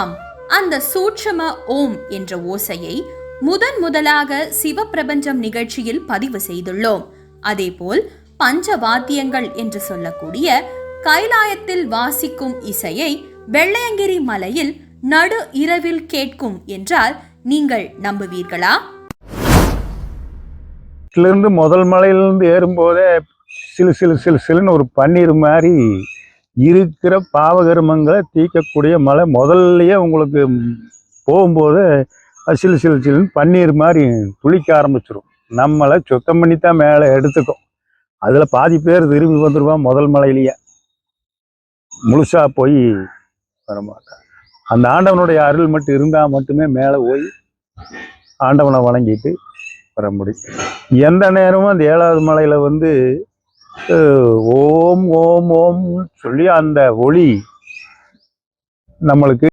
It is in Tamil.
ஆம், அந்த சூட்சும ஓம் என்ற ஓசையை முதலாக சிவப்பிரபஞ்சம் நிகழ்ச்சியில் பதிவு செய்துள்ளோம். அதேபோல் பஞ்ச வாத்தியங்கள் என்று சொல்லக்கூடிய கைலாயத்தில் வாசிக்கும் இசையை வெள்ளையங்கிரி மலையில் நடு இரவில் கேட்கும் என்றால் நீங்கள் நம்புவீர்களா? முதல் மலையிலிருந்து ஏறும்போதே சிலுன்னு ஒரு பன்னீர் மாதிரி இருக்கிற பாவகர்மங்களை தீர்க்கக்கூடிய மலை. முதல்லையே உங்களுக்கு போகும்போது சிலுன்னு பன்னீர் மாதிரி துளிக்க ஆரம்பிச்சிடும். நம்மளை சுத்தம் பண்ணி தான் மேலே எடுத்துக்கும். அதில் பாதி பேர் திரும்பி வந்துடுவான் முதல் மலையிலேயே, முழுசா போய் வரமாட்டான். அந்த ஆண்டவனுடைய அருள் மட்டும் இருந்தால் மட்டுமே மேலே போய் ஆண்டவனை வணங்கிட்டு வர முடியும். எந்த நேரமும் அந்த 7வது மலையில் ஓம் ஓம் ஓம் சொல்லி அந்த ஒளி நம்மளுக்கு